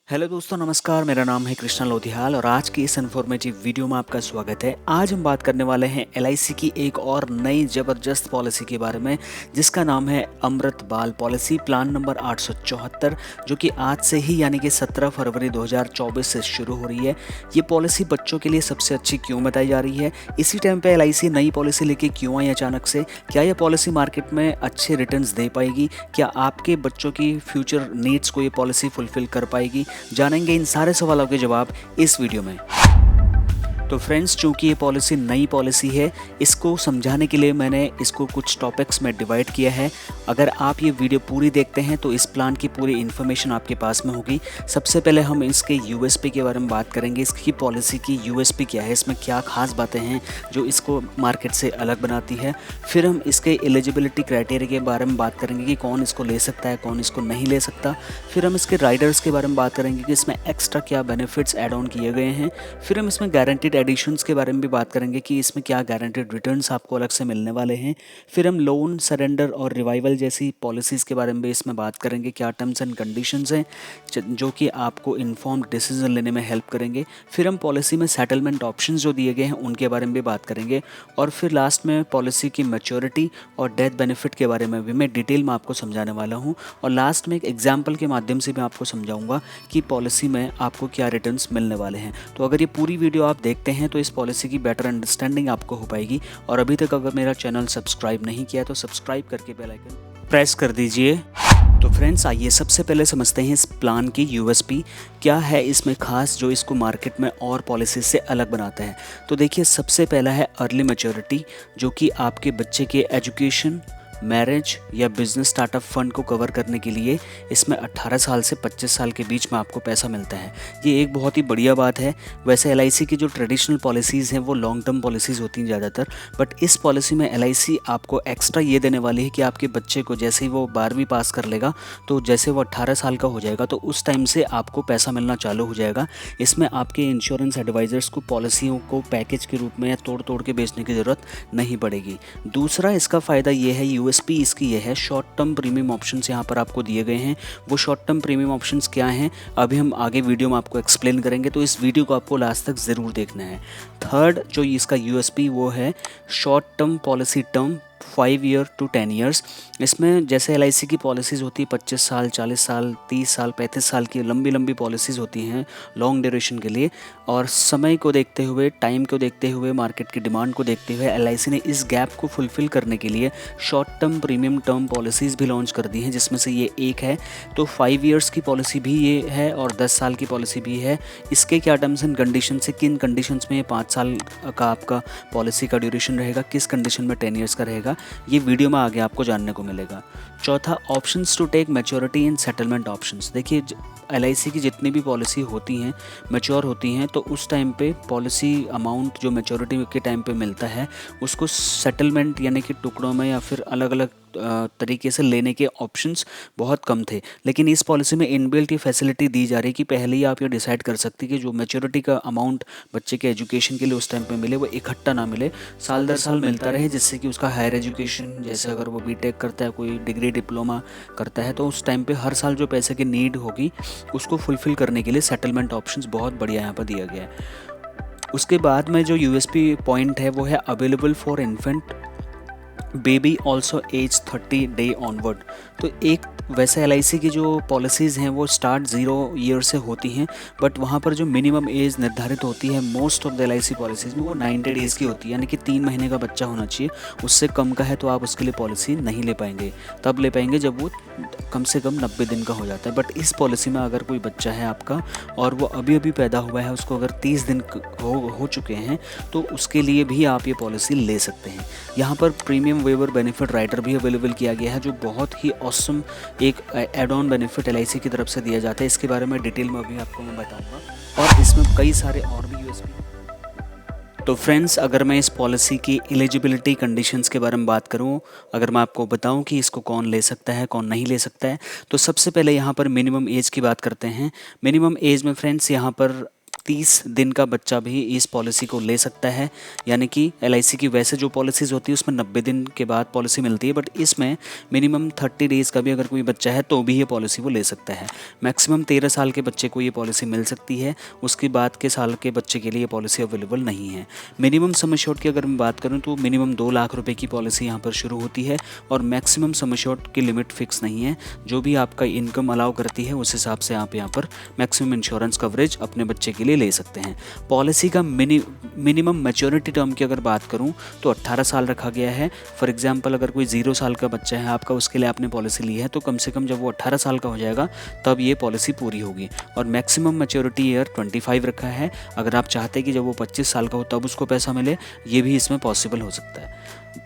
Hello दोस्तों, नमस्कार। मेरा नाम है कृष्णा लोधियाल और आज की इस इन्फॉर्मेटिव वीडियो में आपका स्वागत है। आज हम बात करने वाले हैं एलआईसी की एक और नई ज़बरदस्त पॉलिसी के बारे में, जिसका नाम है अमृत बाल पॉलिसी प्लान नंबर 874, जो कि आज से ही यानी कि 17 फरवरी 2024 से शुरू हो रही है। ये पॉलिसी बच्चों के लिए सबसे अच्छी क्यों बताई जा रही है? इसी टाइम पे एलआईसी नई पॉलिसी लेके क्यों आई अचानक से? क्या यह पॉलिसी मार्केट में अच्छे रिटर्न्स दे पाएगी? क्या आपके बच्चों की फ्यूचर नीड्स को ये पॉलिसी फुलफिल कर पाएगी? जानेंगे इन सारे सवालों के जवाब इस वीडियो में। तो फ्रेंड्स, चूंकि ये पॉलिसी नई पॉलिसी है, इसको समझाने के लिए मैंने इसको कुछ टॉपिक्स में डिवाइड किया है। अगर आप ये वीडियो पूरी देखते हैं तो इस प्लान की पूरी इन्फॉर्मेशन आपके पास में होगी। सबसे पहले हम इसके यूएसपी के बारे में बात करेंगे। इसकी पॉलिसी की यूएसपी क्या है, इसमें क्या खास बातें हैं जो इसको मार्केट से अलग बनाती है। फिर हम इसके एलिजिबिलिटी क्राइटेरिया के बारे में बात करेंगे कि कौन इसको ले सकता है, कौन इसको नहीं ले सकता। फिर हम इसके राइडर्स के बारे में बात करेंगे कि इसमें एक्स्ट्रा क्या बेनिफिट्स ऐड ऑन किए गए हैं। फिर हम इसमें गारंटीड एडिशंस के बारे में भी बात करेंगे कि इसमें क्या गारंटीड रिटर्न्स आपको अलग से मिलने वाले हैं। फिर हम लोन सरेंडर और रिवाइवल जैसी पॉलिसीज़ के बारे में भी इसमें बात करेंगे, क्या टर्म्स एंड कंडीशंस हैं जो कि आपको इन्फॉर्म्ड डिसीजन लेने में हेल्प करेंगे। फिर हम पॉलिसी में सेटलमेंट ऑप्शंस जो दिए गए हैं उनके बारे में भी बात करेंगे। और फिर लास्ट में पॉलिसी की मैच्योरिटी और डेथ बेनिफिट के बारे में भी मैं डिटेल में आपको समझाने वाला हूँ। और लास्ट में एक एग्जाम्पल के माध्यम से मैं आपको समझाऊंगा कि पॉलिसी में आपको क्या रिटर्न्स मिलने वाले हैं। तो अगर ये पूरी वीडियो आप देखते हैं तो इस पॉलिसी की बेटर अंडरस्टैंडिंग आपको हो पाएगी। और अभी तक अगर मेरा चैनल सब्सक्राइब नहीं किया है तो सब्सक्राइब करके बेल आइकन प्रेस कर दीजिए। तो फ्रेंड्स, आइए सबसे पहले समझते हैं इस प्लान की यूएसपी क्या है, इसमें खास जो इसको मार्केट में और पॉलिसी से अलग बनाता है। तो देखिए, सबसे पहला है अर्ली मैच्योरिटी, जो कि आपके बच्चे के एजुकेशन, मैरिज या बिजनेस स्टार्टअप फंड को कवर करने के लिए इसमें 18 साल से 25 साल के बीच में आपको पैसा मिलता है। ये एक बहुत ही बढ़िया बात है। वैसे एलआईसी की जो ट्रेडिशनल पॉलिसीज़ हैं वो लॉन्ग टर्म पॉलिसीज़ होती हैं ज़्यादातर, बट इस पॉलिसी में एलआईसी आपको एक्स्ट्रा ये देने वाली है कि आपके बच्चे को जैसे ही वो 12वीं पास कर लेगा, तो जैसे वो 18 साल का हो जाएगा तो उस टाइम से आपको पैसा मिलना चालू हो जाएगा। इसमें आपके इंश्योरेंस एडवाइज़र्स को पॉलिसियों को पैकेज के रूप में या तोड़ तोड़ के बेचने की ज़रूरत नहीं पड़ेगी। दूसरा इसका फ़ायदा ये है, यूएसपी इसकी ये है, शॉर्ट टर्म प्रीमियम ऑप्शंस यहाँ पर आपको दिए गए हैं। वो शॉर्ट टर्म प्रीमियम ऑप्शंस क्या हैं अभी हम आगे वीडियो में आपको एक्सप्लेन करेंगे, तो इस वीडियो को आपको लास्ट तक ज़रूर देखना है। थर्ड जो इसका यूएसपी वो है short term policy term 5 year to 10 years. इसमें जैसे एलआईसी की पॉलिसीज़ होती है 25 साल, 40 साल, 30 साल, 35 साल की लंबी लंबी पॉलिसीज़ होती हैं लॉन्ग ड्यूरेशन के लिए। और समय को देखते हुए, टाइम को देखते हुए, मार्केट की डिमांड को देखते हुए एलआईसी ने इस गैप को फुलफ़िल करने के लिए short term premium term policies भी लॉन्च कर दी हैं, जिसमें से ये एक है। तो 5 ईयर्स की पॉलिसी भी ये है और 10 साल की पॉलिसी भी है। इसके क्या टर्म्स एंड कंडीशन से, किन कंडीशंस में 5 साल का आपका पॉलिसी का ड्यूरेशन रहेगा, किस कंडीशन में 10 ईयर्स का रहेगा, ये वीडियो में आगे आपको जानने को मिलेगा। चौथा, options to take maturity and settlement options. देखिए, एलआईसी की जितनी भी पॉलिसी होती हैं मैच्योर होती हैं, तो उस टाइम पे पॉलिसी अमाउंट जो मैच्योरिटी के टाइम पे मिलता है उसको सेटलमेंट यानी कि टुकड़ों में या फिर अलग अलग तरीके से लेने के ऑप्शंस बहुत कम थे। लेकिन इस पॉलिसी में इनबिल्ट ये फैसिलिटी दी जा रही है कि पहले ही आप ये डिसाइड कर सकते हैं कि जो मैच्योरिटी का अमाउंट बच्चे के एजुकेशन के लिए उस टाइम पे मिले वो इकट्ठा ना मिले, साल दर साल मिलता रहे, जिससे कि उसका हायर एजुकेशन, जैसे अगर वो बीटेक करता है, कोई डिग्री डिप्लोमा करता है, तो उस टाइम पे हर साल जो पैसे की नीड होगी उसको फुलफिल करने के लिए सेटलमेंट ऑप्शंस बहुत बढ़िया यहाँ पर दिया गया है। उसके बाद में जो यूएसपी पॉइंट है वो है available for infant baby also age 30 day onward. तो एक वैसे एलआईसी की जो पॉलिसीज़ हैं वो स्टार्ट 0 ईयर से होती हैं, बट वहाँ पर जो मिनिमम एज निर्धारित होती है most of the LIC policies में वो 90 डेज़ की होती है, यानी कि 3 महीने का बच्चा होना चाहिए। उससे कम का है तो आप उसके लिए पॉलिसी नहीं ले पाएंगे, तब ले पाएंगे जब वो कम से कम 90 दिन का हो जाता है। बट इस पॉलिसी में अगर कोई बच्चा है आपका और वो अभी अभी पैदा हुआ है, उसको अगर 30 दिन हो चुके हैं तो उसके लिए भी आप ये पॉलिसी ले सकते हैं। यहाँ पर प्रीमियम वेवर बेनिफिट राइडर भी अवेलेबल किया गया है, जो बहुत ही ऑसम एक एड ऑन बेनिफिट एलआईसी की तरफ से दिया जाता है। इसके बारे में डिटेल में अभी आपको मैं बताऊंगा और इसमें कई सारे और भी यूएसपी। तो फ्रेंड्स, अगर मैं इस पॉलिसी की एलिजिबिलिटी कंडीशंस के बारे में बात करूं, अगर मैं आपको बताऊं कि इसको कौन ले सकता है कौन नहीं ले सकता है, तो सबसे पहले यहाँ पर मिनिमम एज की बात करते हैं। मिनिमम एज में फ्रेंड्स यहाँ पर 30 दिन का बच्चा भी इस पॉलिसी को ले सकता है। यानी कि LIC की वैसे जो पॉलिसीज़ होती है उसमें 90 दिन के बाद पॉलिसी मिलती है, बट इसमें मिनिमम 30 डेज़ का भी अगर कोई बच्चा है तो भी ये पॉलिसी वो ले सकता है। मैक्सिमम 13 साल के बच्चे को ये पॉलिसी मिल सकती है, उसके बाद के साल के बच्चे के लिए ये पॉलिसी अवेलेबल नहीं है। मिनिमम सम एश्योर्ड की अगर मैं बात करूँ तो मिनिमम 2 लाख रुपए की पॉलिसी यहाँ पर शुरू होती है और मैक्सिमम सम एश्योर्ड की लिमिट फिक्स नहीं है। जो भी आपका इनकम अलाउ करती है उस हिसाब से आप यहाँ पर मैक्सिमम इंश्योरेंस कवरेज अपने बच्चे के लिए ले सकते हैं। पॉलिसी का मिनिमम मैच्योरिटी टर्म की अगर बात करूं तो 18 साल रखा गया है। फॉर एग्जांपल अगर कोई 0 साल का बच्चा है आपका, उसके लिए आपने पॉलिसी ली है, तो कम से कम जब वो 18 साल का हो जाएगा तब ये पॉलिसी पूरी होगी। और मैक्सिमम मैच्योरिटी ईयर 25 रखा है। अगर आप चाहते हैं कि जब वो 25 साल का हो तब उसको पैसा मिले, ये भी इसमें पॉसिबल हो सकता है।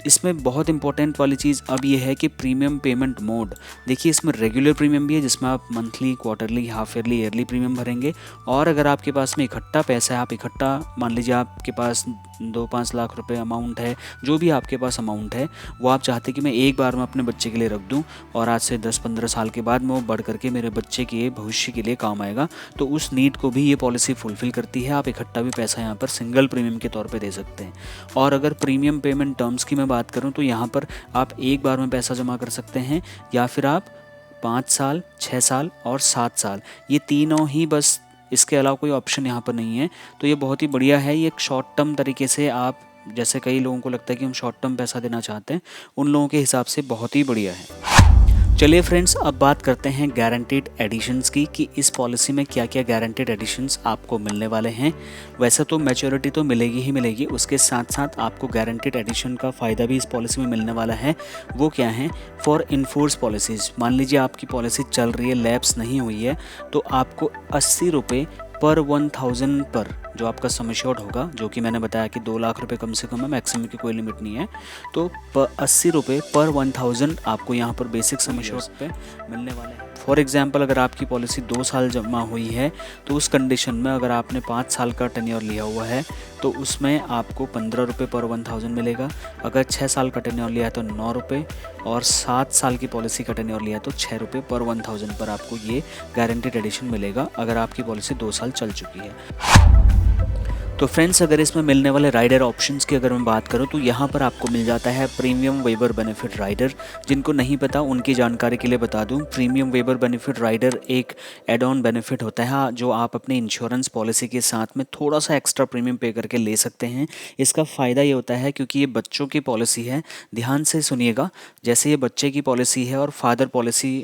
इसमें बहुत इंपॉर्टेंट वाली चीज़ अब ये है कि प्रीमियम पेमेंट मोड। देखिए, इसमें रेगुलर प्रीमियम भी है जिसमें आप monthly, quarterly, half yearly, yearly premium भरेंगे। और अगर आपके पास में इकट्ठा पैसा है, आप इकट्ठा, मान लीजिए आपके पास 2-5 लाख रुपए अमाउंट है, जो भी आपके पास अमाउंट है वो आप चाहते कि मैं एक बार में अपने बच्चे के लिए रख दूं और आज से 10-15 साल के बाद में वो बढ़ करके मेरे बच्चे के भविष्य के लिए काम आएगा, तो उस नीड को भी ये पॉलिसी फुलफिल करती है। आप इकट्ठा भी पैसा यहाँ पर सिंगल प्रीमियम के तौर पर दे सकते हैं। और अगर प्रीमियम पेमेंट टर्म्स की मैं बात करूं तो यहाँ पर आप एक बार में पैसा जमा कर सकते हैं, या फिर आप 5 साल, 6 साल और 7 साल, ये तीनों ही बस, इसके अलावा कोई ऑप्शन यहाँ पर नहीं है। तो ये बहुत ही बढ़िया है। ये एक शॉर्ट टर्म तरीके से, आप जैसे कई लोगों को लगता है कि हम शॉर्ट टर्म पैसा देना चाहते हैं, उन लोगों के हिसाब से बहुत ही बढ़िया है। चलिए फ्रेंड्स, अब बात करते हैं गारंटीड एडिशंस की, कि इस पॉलिसी में क्या क्या गारंटीड एडिशंस आपको मिलने वाले हैं। वैसे तो मैच्योरिटी तो मिलेगी ही मिलेगी, उसके साथ साथ आपको गारंटीड एडिशन का फ़ायदा भी इस पॉलिसी में मिलने वाला है। वो क्या है? फॉर इनफोर्स पॉलिसीज़, मान लीजिए आपकी पॉलिसी चल रही है, लैप्स नहीं हुई है, तो आपको 80 रुपये पर 1000 पर, जो आपका सम एश्योर्ड होगा, जो कि मैंने बताया कि 2 लाख रुपए कम से कम है, मैक्सिमम की कोई लिमिट नहीं है, तो 80 रुपये पर 1000 आपको यहाँ पर बेसिक सम एश्योर्ड पे मिलने वाले हैं। फॉर एग्जांपल, अगर आपकी पॉलिसी 2 साल जमा हुई है तो उस कंडीशन में अगर आपने 5 साल का टेन्योर लिया हुआ है तो उसमें आपको 15 रुपये पर 1000 मिलेगा। अगर 6 साल का टेन्योर लिया है तो 9 रुपये, और 7 साल की पॉलिसी का टेन्योर लिया है तो 6 रुपये पर 1000 पर आपको ये गारंटीड एडिशन मिलेगा, अगर आपकी पॉलिसी 2 साल चल चुकी है। तो फ्रेंड्स, अगर इसमें मिलने वाले राइडर ऑप्शंस की अगर मैं बात करूं तो यहाँ पर आपको मिल जाता है प्रीमियम वेबर बेनिफिट राइडर। जिनको नहीं पता उनकी जानकारी के लिए बता दूं, प्रीमियम वेबर बेनिफिट राइडर एक एड ऑन बेनिफिट होता है जो आप अपने इंश्योरेंस पॉलिसी के साथ में थोड़ा सा एक्स्ट्रा प्रीमियम पे करके ले सकते हैं। इसका फ़ायदा ये होता है, क्योंकि ये बच्चों की पॉलिसी है, ध्यान से सुनिएगा, जैसे ये बच्चे की पॉलिसी है और फादर पॉलिसी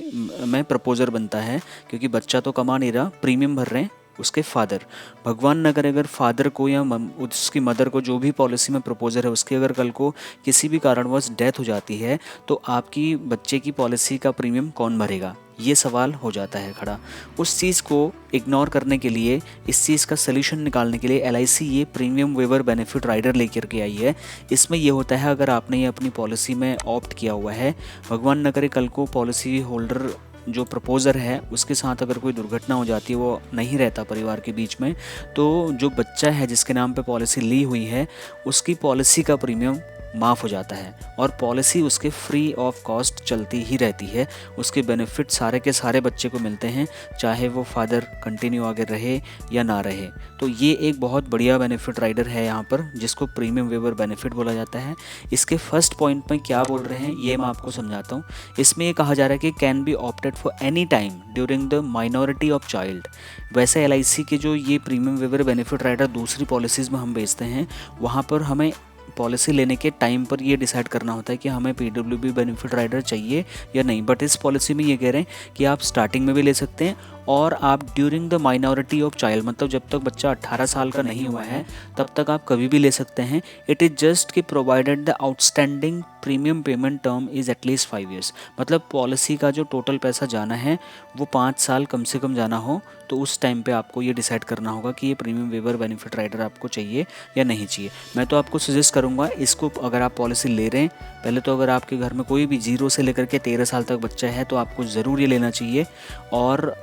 में प्रपोजर बनता है, क्योंकि बच्चा तो कमा नहीं रहा, प्रीमियम भर रहे हैं उसके फादर। भगवान न करे अगर फादर को या उसकी मदर को, जो भी पॉलिसी में प्रपोजर है उसकी, अगर कल को किसी भी कारणवश डेथ हो जाती है तो आपकी बच्चे की पॉलिसी का प्रीमियम कौन भरेगा, ये सवाल हो जाता है खड़ा। उस चीज़ को इग्नोर करने के लिए, इस चीज़ का सलूशन निकालने के लिए LIC ये प्रीमियम वेवर बेनिफिट राइडर लेकर के आई है। इसमें ये होता है, अगर आपने ये अपनी पॉलिसी में ऑप्ट किया हुआ है, भगवान न करे कल को पॉलिसी होल्डर जो प्रपोजर है उसके साथ अगर कोई दुर्घटना हो जाती है, वो नहीं रहता परिवार के बीच में, तो जो बच्चा है जिसके नाम पे पॉलिसी ली हुई है उसकी पॉलिसी का प्रीमियम माफ़ हो जाता है और पॉलिसी उसके फ्री ऑफ कॉस्ट चलती ही रहती है। उसके बेनिफिट सारे के सारे बच्चे को मिलते हैं, चाहे वो फादर कंटिन्यू आगे रहे या ना रहे। तो ये एक बहुत बढ़िया बेनिफिट राइडर है यहाँ पर, जिसको प्रीमियम वेवर बेनिफिट बोला जाता है। इसके फर्स्ट पॉइंट में क्या बोल रहे हैं ये मैं आपको समझाता हूँ। इसमें ये कहा जा रहा है कि can be opted for any time during the minority of child. वैसे LIC के जो ये प्रीमियम वेवर बेनिफिट राइडर दूसरी पॉलिसीज़ में हम बेचते हैं, वहाँ पर हमें पॉलिसी लेने के टाइम पर ये डिसाइड करना होता है कि हमें PWB बेनिफिट राइडर चाहिए या नहीं। बट इस पॉलिसी में ये कह रहे हैं कि आप स्टार्टिंग में भी ले सकते हैं और आप during the minority of child, मतलब जब तक बच्चा 18 साल का नहीं हुआ है तब तक आप कभी भी ले सकते हैं। इट इज़ जस्ट कि provided the outstanding premium payment term is at least 5 years. मतलब पॉलिसी का जो टोटल पैसा जाना है वो 5 साल कम से कम जाना हो, तो उस टाइम पे आपको ये डिसाइड करना होगा कि ये प्रीमियम वेवर बेनिफिट राइडर आपको चाहिए या नहीं चाहिए। मैं तो आपको सजेस्ट करूँगा इसको, अगर आप पॉलिसी ले रहे हैं, पहले तो अगर आपके घर में कोई भी 0 से लेकर के 13 साल तक बच्चा है तो आपको ज़रूर ये लेना चाहिए, और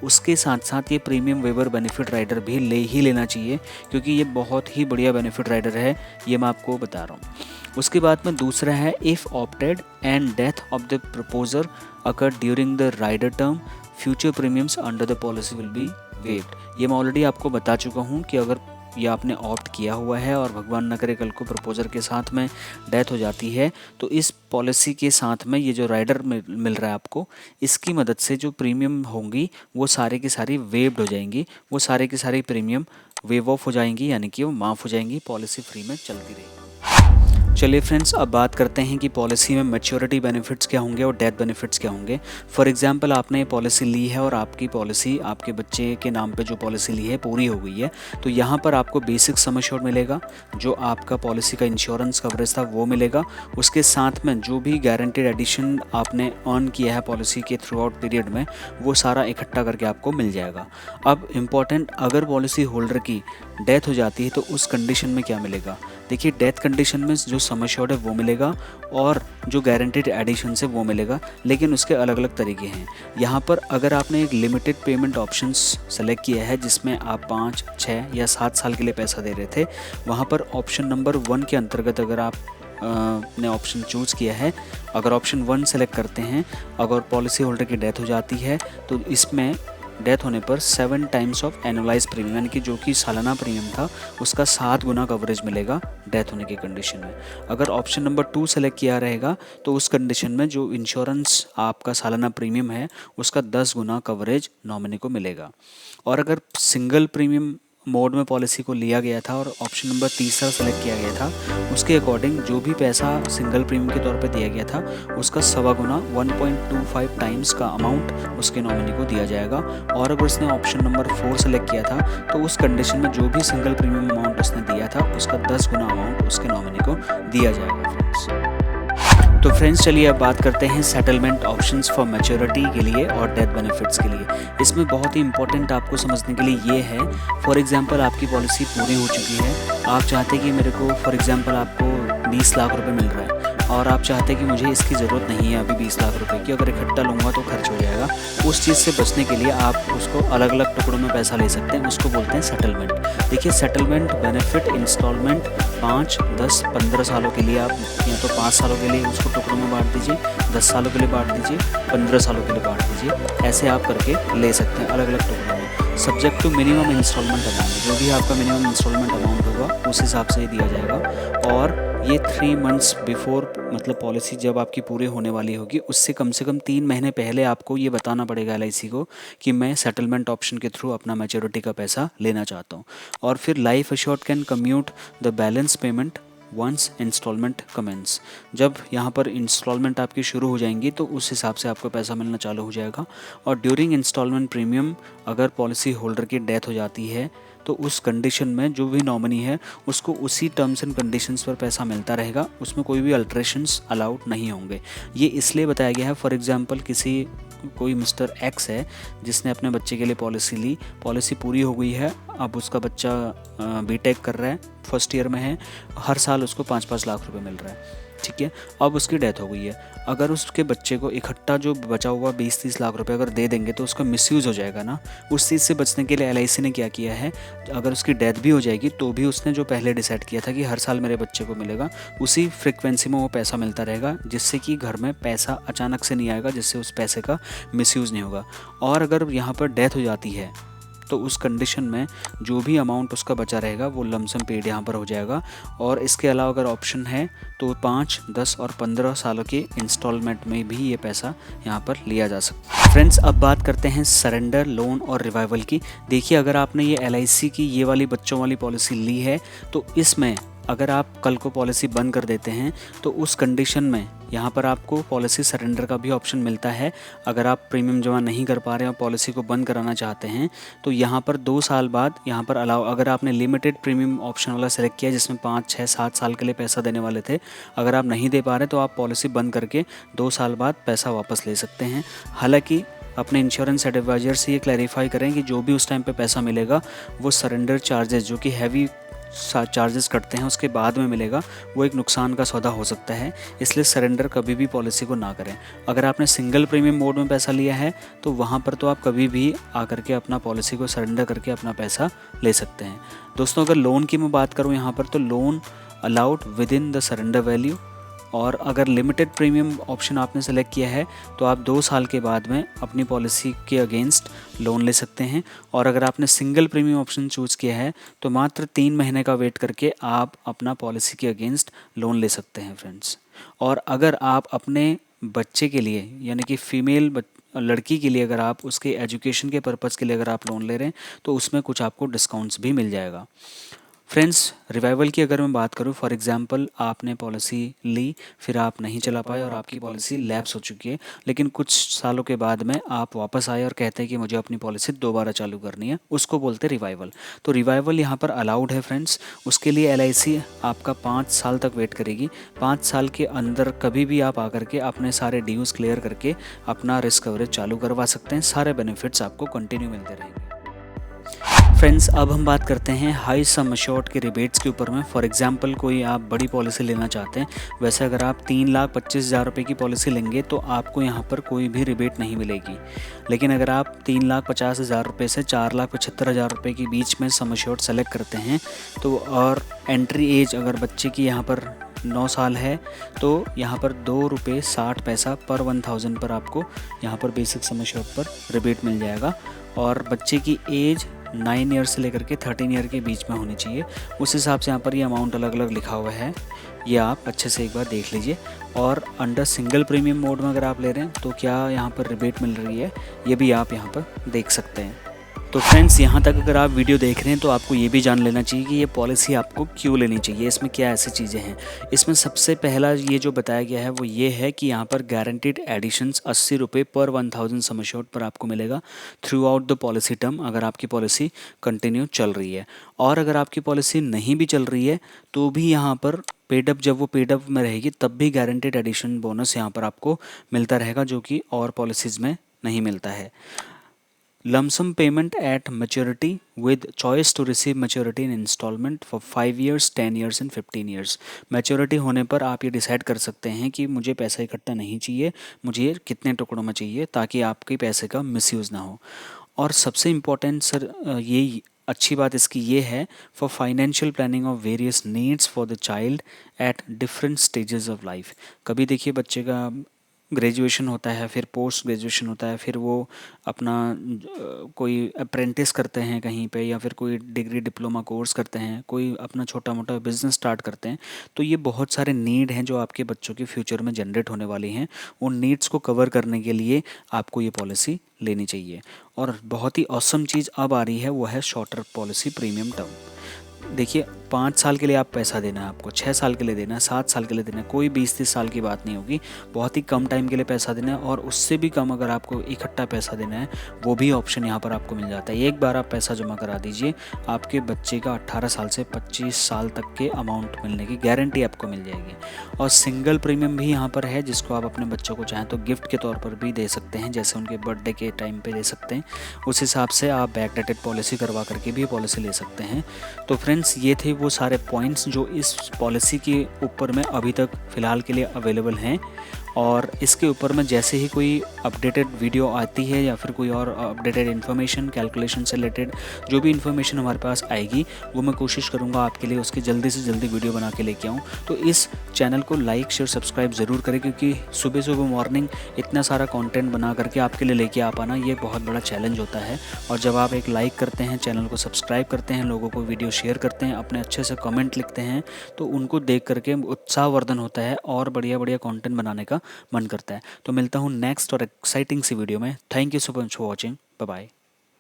उसके साथ साथ ये प्रीमियम वेवर बेनिफिट राइडर भी ले ही लेना चाहिए, क्योंकि ये बहुत ही बढ़िया बेनिफिट राइडर है, ये मैं आपको बता रहा हूँ। उसके बाद में दूसरा है, if opted and death of the proposer occur during the rider term, future premiums under the policy will be waived. ये मैं ऑलरेडी आपको बता चुका हूँ कि अगर ये आपने ऑप्ट किया हुआ है और भगवान न करे कल को प्रपोजर के साथ में डेथ हो जाती है, तो इस पॉलिसी के साथ में ये जो राइडर मिल रहा है आपको, इसकी मदद से जो प्रीमियम होंगी वो सारे की सारी वेव्ड हो जाएंगी, वो सारे की सारी प्रीमियम वेव ऑफ हो जाएंगी, यानी कि वो माफ़ हो जाएंगी, पॉलिसी फ्री में चलती रहेगी। चलिए फ्रेंड्स, अब बात करते हैं कि पॉलिसी में मैच्योरिटी बेनिफिट्स क्या होंगे और डेथ बेनिफिट्स क्या होंगे। फॉर एग्जांपल आपने पॉलिसी ली है और आपकी पॉलिसी आपके बच्चे के नाम पे जो पॉलिसी ली है पूरी हो गई है, तो यहाँ पर आपको बेसिक सम एश्योर्ड मिलेगा, जो आपका पॉलिसी का इंश्योरेंस कवरेज था वो मिलेगा। उसके साथ में जो भी गारंटेड एडिशन आपने अर्न किया है पॉलिसी के थ्रू आउट पीरियड में, वो सारा इकट्ठा करके आपको मिल जाएगा। अब इम्पॉर्टेंट, अगर पॉलिसी होल्डर की डेथ हो जाती है तो उस कंडीशन में क्या मिलेगा। देखिए, डेथ कंडीशन में जो सम एश्योर्ड है वो मिलेगा और जो गारंटेड एडिशन है वो मिलेगा, लेकिन उसके अलग अलग तरीके हैं। यहाँ पर अगर आपने एक लिमिटेड पेमेंट ऑप्शंस सेलेक्ट किया है जिसमें आप 5, 6 या 7 साल के लिए पैसा दे रहे थे, वहाँ पर ऑप्शन नंबर 1 के अंतर्गत अगर आप ने ऑप्शन चूज़ किया है, अगर ऑप्शन 1 सेलेक्ट करते हैं, अगर पॉलिसी होल्डर की डेथ हो जाती है तो इसमें डेथ होने पर 7 टाइम्स ऑफ एनुअलाइज प्रीमियम, यानी कि जो कि सालाना प्रीमियम था उसका 7 गुना कवरेज मिलेगा डेथ होने की कंडीशन में। अगर ऑप्शन नंबर 2 सेलेक्ट किया रहेगा तो उस कंडीशन में जो इंश्योरेंस आपका सालाना प्रीमियम है उसका 10 गुना कवरेज नॉमिनी को मिलेगा। और अगर सिंगल प्रीमियम मोड में पॉलिसी को लिया गया था और ऑप्शन नंबर 3 सेलेक्ट किया गया था, उसके अकॉर्डिंग जो भी पैसा सिंगल प्रीमियम के तौर पे दिया गया था उसका 1.25 गुना 1.25 टाइम्स का अमाउंट उसके नॉमिनी को दिया जाएगा। और अगर उसने ऑप्शन नंबर 4 सेलेक्ट किया था तो उस कंडीशन में जो भी सिंगल प्रीमियम अमाउंट उसने दिया था उसका 10 गुना अमाउंट उसके नॉमिनी को दिया जाएगा फ्रेंड्स। तो फ्रेंड्स, चलिए अब बात करते हैं सेटलमेंट ऑप्शंस फॉर मैच्योरिटी के लिए और डेथ बेनिफिट्स के लिए। इसमें बहुत ही इंपॉर्टेंट आपको समझने के लिए ये है, फॉर एग्जांपल आपकी पॉलिसी पूरी हो चुकी है, आप चाहते हैं कि मेरे को फॉर एग्जांपल आपको 20 लाख रुपए मिल रहा है और आप चाहते हैं कि मुझे इसकी ज़रूरत नहीं है अभी 20 लाख रुपए की, अगर इकट्ठा लूँगा तो खर्च हो जाएगा। उस चीज़ से बचने के लिए आप उसको अलग अलग टुकड़ों में पैसा ले सकते हैं, उसको बोलते हैं सेटलमेंट। देखिए, सेटलमेंट बेनिफिट इंस्टॉलमेंट 5, 10, 15 सालों के लिए आप या तो 5 सालों के लिए उसको टुकड़ों में बांट दीजिए, 10 सालों के लिए बांट दीजिए, 15 सालों के लिए बांट दीजिए, ऐसे आप करके ले सकते हैं अलग अलग टुकड़ों में। Subject to minimum instalment amount, जो भी आपका मिनिमम इंस्टॉलमेंट अमाउंट होगा उस हिसाब से ही दिया जाएगा। और ये 3 मंथ्स बिफोर, मतलब पॉलिसी जब आपकी पूरी होने वाली होगी उससे कम से कम 3 महीने पहले आपको ये बताना पड़ेगा LIC को कि मैं सेटलमेंट ऑप्शन के थ्रू अपना मैच्योरिटी का पैसा लेना चाहता हूँ। और फिर life assured can commute the balance payment once instalment commence, जब यहाँ पर इंस्टॉलमेंट आपकी शुरू हो जाएंगी तो उस हिसाब से आपको पैसा मिलना चालू हो जाएगा। और ड्यूरिंग इंस्टॉलमेंट प्रीमियम, अगर पॉलिसी होल्डर की डेथ हो जाती है तो उस कंडीशन में जो भी नॉमिनी है उसको उसी टर्म्स एंड कंडीशंस पर पैसा मिलता रहेगा, उसमें कोई भी अल्ट्रेशंस अलाउड नहीं होंगे। ये इसलिए बताया गया है, फॉर एग्जांपल कोई मिस्टर X है जिसने अपने बच्चे के लिए पॉलिसी ली, पॉलिसी पूरी हो गई है, अब उसका बच्चा B.Tech कर रहा है, फर्स्ट ईयर में है, हर साल उसको 5-5 लाख रुपए मिल रहा है, ठीक है। अब उसकी डेथ हो गई है, अगर उसके बच्चे को इकट्ठा जो बचा हुआ 20-30 लाख रुपए अगर दे देंगे तो उसका मिसयूज़ हो जाएगा ना। उस चीज़ से बचने के लिए LIC ने क्या किया है, अगर उसकी डेथ भी हो जाएगी तो भी उसने जो पहले डिसाइड किया था कि हर साल मेरे बच्चे को मिलेगा, उसी फ्रिक्वेंसी में वो पैसा मिलता रहेगा, जिससे कि घर में पैसा अचानक से नहीं आएगा, जिससे उस पैसे का मिसयूज़ नहीं होगा। और अगर यहाँ पर डेथ हो जाती है तो उस कंडीशन में जो भी अमाउंट उसका बचा रहेगा वो लमसम पेड यहाँ पर हो जाएगा। और इसके अलावा अगर ऑप्शन है तो 5, 10 और 15 सालों के इंस्टॉलमेंट में भी ये पैसा यहाँ पर लिया जा सकता है। फ्रेंड्स, अब बात करते हैं सरेंडर, लोन और रिवाइवल की। देखिए, अगर आपने ये LIC की ये वाली बच्चों वाली पॉलिसी ली है तो इसमें अगर आप कल को पॉलिसी बंद कर देते हैं तो उस कंडीशन में यहाँ पर आपको पॉलिसी सरेंडर का भी ऑप्शन मिलता है। अगर आप प्रीमियम जमा नहीं कर पा रहे हैं और पॉलिसी को बंद कराना चाहते हैं तो यहाँ पर 2 साल बाद यहाँ पर अलाउ, अगर आपने लिमिटेड प्रीमियम ऑप्शन वाला सेलेक्ट किया जिसमें 5, 6, 7 साल के लिए पैसा देने वाले थे, अगर आप नहीं दे पा रहे तो आप पॉलिसी बंद करके 2 साल बाद पैसा वापस ले सकते हैं। हालाँकि अपने इंश्योरेंस एडवाइजर से ये क्लैरिफाई करें कि जो भी उस टाइम पे पैसा मिलेगा वो सरेंडर चार्जेस, जो कि हैवी चार्जेस कटते हैं, उसके बाद में मिलेगा, वो एक नुकसान का सौदा हो सकता है। इसलिए सरेंडर कभी भी पॉलिसी को ना करें। अगर आपने सिंगल प्रीमियम मोड में पैसा लिया है तो वहाँ पर तो आप कभी भी आकर के अपना पॉलिसी को सरेंडर करके अपना पैसा ले सकते हैं। दोस्तों, अगर लोन की मैं बात करूँ यहाँ पर, तो loan allowed with in the surrender value, और अगर लिमिटेड प्रीमियम ऑप्शन आपने सेलेक्ट किया है तो आप 2 साल के बाद में अपनी पॉलिसी के अगेंस्ट लोन ले सकते हैं। और अगर आपने सिंगल प्रीमियम ऑप्शन चूज़ किया है तो मात्र 3 महीने का वेट करके आप अपना पॉलिसी के अगेंस्ट लोन ले सकते हैं फ्रेंड्स। और अगर आप अपने बच्चे के लिए यानी कि फीमेल लड़की के लिए अगर आप उसके एजुकेशन के पर्पज़ के लिए अगर आप लोन ले रहे हैं तो उसमें कुछ आपको डिस्काउंट्स भी मिल जाएगा। फ्रेंड्स, रिवाइवल की अगर मैं बात करूं, फॉर एग्जांपल आपने पॉलिसी ली, फिर आप नहीं चला पाए और आपकी पॉलिसी लैप्स हो चुकी है, लेकिन कुछ सालों के बाद में आप वापस आए और कहते हैं कि मुझे अपनी पॉलिसी दोबारा चालू करनी है, उसको बोलते हैं रिवाइवल। तो रिवाइवल यहाँ पर अलाउड है फ्रेंड्स। उसके लिए LIC आपका 5 साल तक वेट करेगी। 5 साल के अंदर कभी भी आप आकर के अपने सारे ड्यूज़ क्लियर करके अपना रिस्क कवरेज चालू करवा सकते हैं। सारे बेनिफिट्स आपको कंटिन्यू मिलते रहेंगे। फ्रेंड्स, अब हम बात करते हैं हाई सम अश्योर्ड के रिबेट्स के ऊपर में। फॉर एग्जांपल कोई आप बड़ी पॉलिसी लेना चाहते हैं, वैसे अगर आप 3,25,000 रुपये की पॉलिसी लेंगे तो आपको यहाँ पर कोई भी रिबेट नहीं मिलेगी। लेकिन अगर आप 3,50,000 रुपये से 4,75,000 रुपये के बीच में सम अश्योर्ड सेलेक्ट करते हैं तो और एंट्री एज अगर बच्चे की यहाँ पर 9 साल है तो यहाँ पर ₹2.60 पर 1000 पर आपको यहाँ पर बेसिक सम अश्योर्ड पर रिबेट मिल जाएगा। और बच्चे की एज 9 ईयर से लेकर के 13 ईयर के बीच में होनी चाहिए। उस हिसाब से यहाँ पर ये अमाउंट अलग अलग लिखा हुआ है, ये आप अच्छे से एक बार देख लीजिए। और अंडर सिंगल प्रीमियम मोड में अगर आप ले रहे हैं तो क्या यहाँ पर रिबेट मिल रही है, ये भी आप यहाँ पर देख सकते हैं। तो फ्रेंड्स, यहाँ तक अगर आप वीडियो देख रहे हैं तो आपको ये भी जान लेना चाहिए कि ये पॉलिसी आपको क्यों लेनी चाहिए, इसमें क्या ऐसी चीज़ें हैं। इसमें सबसे पहला ये जो बताया गया है वो ये है कि यहाँ पर गारंटीड एडिशंस 80 रुपये पर 1000 सम अश्योर्ड पर आपको मिलेगा through out the policy term, अगर आपकी पॉलिसी कंटिन्यू चल रही है। और अगर आपकी पॉलिसी नहीं भी चल रही है तो भी यहाँ पर पेडअप, जब वो पेडअप में रहेगी तब भी गारंटीड एडिशन बोनस यहाँ पर आपको मिलता रहेगा, जो कि और पॉलिसीज़ में नहीं मिलता है। Lump sum payment at maturity with choice to receive maturity in installment for 5 years, 10 years and 15 years। Maturity होने पर आप ये डिसाइड कर सकते हैं कि मुझे पैसा इकट्ठा नहीं चाहिए, मुझे ये कितने टुकड़ों में चाहिए, ताकि आपके पैसे का मिसयूज़ ना हो। और सबसे इम्पोर्टेंट सर ये अच्छी बात इसकी ये है, for financial planning of various needs for the child at different stages of life. कभी देखिए बच्चे का ग्रेजुएशन होता है, फिर पोस्ट ग्रेजुएशन होता है, फिर वो अपना कोई अप्रेंटिस करते हैं कहीं पे, या फिर कोई डिग्री डिप्लोमा कोर्स करते हैं, कोई अपना छोटा मोटा बिजनेस स्टार्ट करते हैं। तो ये बहुत सारे नीड हैं जो आपके बच्चों के फ्यूचर में जनरेट होने वाली हैं। उन नीड्स को कवर करने के लिए आपको ये पॉलिसी लेनी चाहिए। और बहुत ही ऑसम चीज़ अब आ रही है, वो है शॉर्टर पॉलिसी प्रीमियम टर्म। देखिए 5 साल के लिए आप पैसा देना है, आपको 6 साल के लिए देना है, 7 साल के लिए देना है, कोई 20-30 साल की बात नहीं होगी। बहुत ही कम टाइम के लिए पैसा देना है, और उससे भी कम अगर आपको इकट्ठा पैसा देना है वो भी ऑप्शन यहाँ पर आपको मिल जाता है। एक बार आप पैसा जमा करा दीजिए, आपके बच्चे का 18 साल से 25 साल तक के अमाउंट मिलने की गारंटी आपको मिल जाएगी। और सिंगल प्रीमियम भी यहाँ पर है, जिसको आप अपने बच्चों को चाहें तो गिफ्ट के तौर पर भी दे सकते हैं, जैसे उनके बर्थडे के टाइम पर दे सकते हैं। उस हिसाब से आप बैकडेटेड पॉलिसी करवा करके भी पॉलिसी ले सकते हैं। तो फ्रेंड्स, ये थे वो सारे पॉइंट्स जो इस पॉलिसी के ऊपर में अभी तक फ़िलहाल के लिए अवेलेबल हैं। और इसके ऊपर में जैसे ही कोई अपडेटेड वीडियो आती है या फिर कोई और अपडेटेड इन्फॉर्मेशन, कैलकुलेशन से रिलेटेड जो भी इन्फॉर्मेशन हमारे पास आएगी, वो मैं कोशिश करूँगा आपके लिए उसकी जल्दी से जल्दी वीडियो बना के लेके आऊँ। तो इस चैनल को लाइक शेयर सब्सक्राइब ज़रूर करें, क्योंकि सुबह सुबह मॉर्निंग इतना सारा कंटेंट बना करके आपके लिए लेके आ पाना ये बहुत बड़ा चैलेंज होता है। और जब आप एक लाइक करते हैं, चैनल को सब्सक्राइब करते हैं, लोगों को वीडियो शेयर करते हैं, अपने अच्छे से कमेंट लिखते हैं, तो उनको देख करके उत्साहवर्धन होता है और बढ़िया बढ़िया कंटेंट बनाने का मन करता है। तो मिलता हूँ नेक्स्ट और एक्साइटिंग सी वीडियो में। Thank you so much for watching. Bye bye.